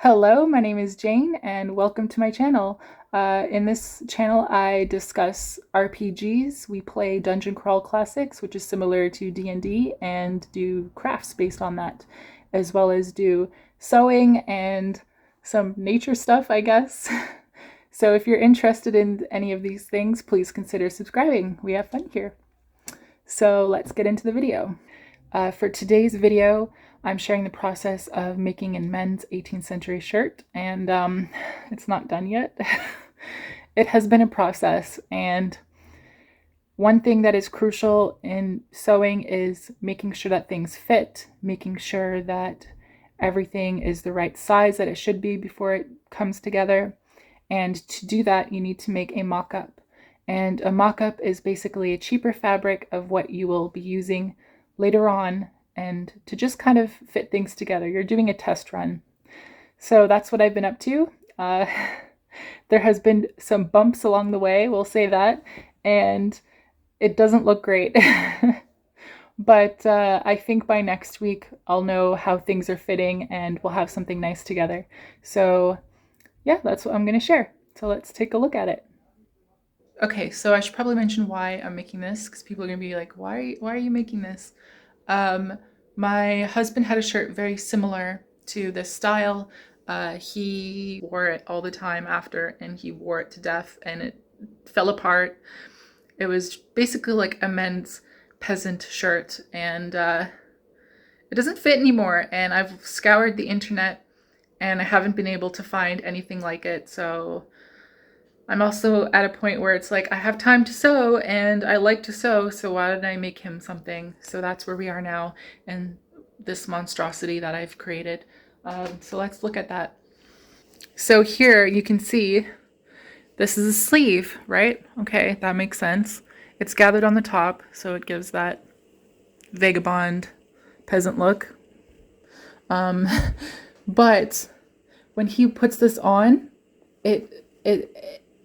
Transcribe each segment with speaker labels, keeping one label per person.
Speaker 1: Hello, my name is Jane and welcome to my channel. In this channel I discuss RPGs. We play Dungeon Crawl Classics, which is similar to D&D, and do crafts based on that, as well as do sewing and some nature stuff, I guess. So if you're interested in any of these things, please consider subscribing. We have fun here. So let's get into the video. For today's video, I'm sharing the process of making a men's 18th century shirt, and it's not done yet. It has been a process, and one thing that is crucial in sewing is making sure that things fit, making sure that everything is the right size that it should be before it comes together. And to do that, you need to make a mock-up. And a mock-up is basically a cheaper fabric of what you will be using later on, and to just kind of fit things together. You're doing a test run. So that's what I've been up to. There has been some bumps along the way, we'll say that, and it doesn't look great. But I think by next week I'll know how things are fitting and we'll have something nice together. So yeah, that's what I'm going to share. So let's take a look at it. Okay, so I should probably mention why I'm making this, because people are going to be like, why are you making this? My husband had a shirt very similar to this style. He wore it all the time after, and he wore it to death, and it fell apart. It was basically like a men's peasant shirt, and it doesn't fit anymore. And I've scoured the internet, and I haven't been able to find anything like it. So I'm also at a point where it's like, I have time to sew and I like to sew, so why didn't I make him something? So that's where we are now, and this monstrosity that I've created. So let's look at that. So here you can see this is a sleeve, right? Okay, that makes sense. It's gathered on the top, so it gives that vagabond peasant look. But when he puts this on,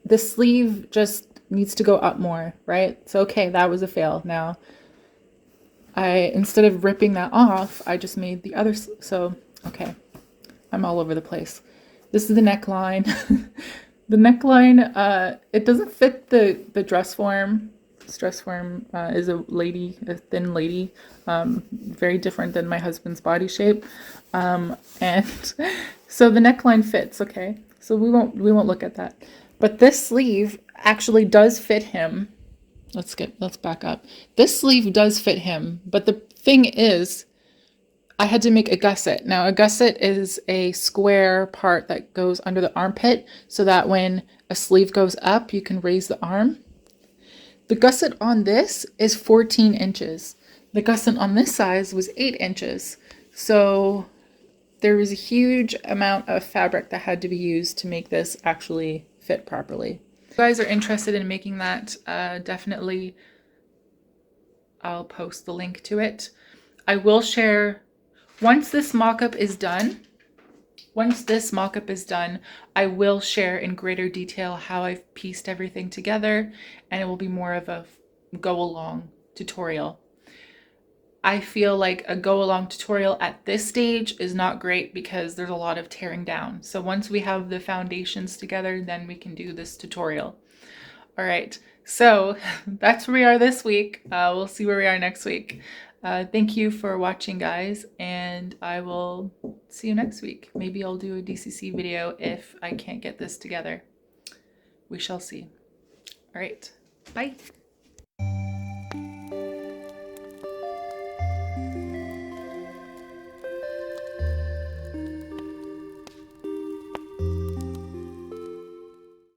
Speaker 1: the sleeve just needs to go up more, right? So okay, that was a fail. Now instead of ripping that off, I just made the other, so okay, I'm all over the place. This is the neckline. The neckline, it doesn't fit the dress form. This dress form is a thin lady, very different than my husband's body shape. And so the neckline fits, okay? So we won't look at that. But this sleeve actually does fit him. Let's back up. This sleeve does fit him, but the thing is, I had to make a gusset. Now, a gusset is a square part that goes under the armpit so that when a sleeve goes up, you can raise the arm. The gusset on this is 14 inches. The gusset on this size was 8 inches. So there was a huge amount of fabric that had to be used to make this actually fit properly. If you guys are interested in making that, definitely I'll post the link to it. I will share, once this mock-up is done, I will share in greater detail how I've pieced everything together, and it will be more of a go-along tutorial. I feel like a go-along tutorial at this stage is not great because there's a lot of tearing down. So once we have the foundations together, then we can do this tutorial. All right, so that's where we are this week. We'll see where we are next week. Thank you for watching, guys, and I will see you next week. Maybe I'll do a DCC video if I can't get this together. We shall see. All right, bye.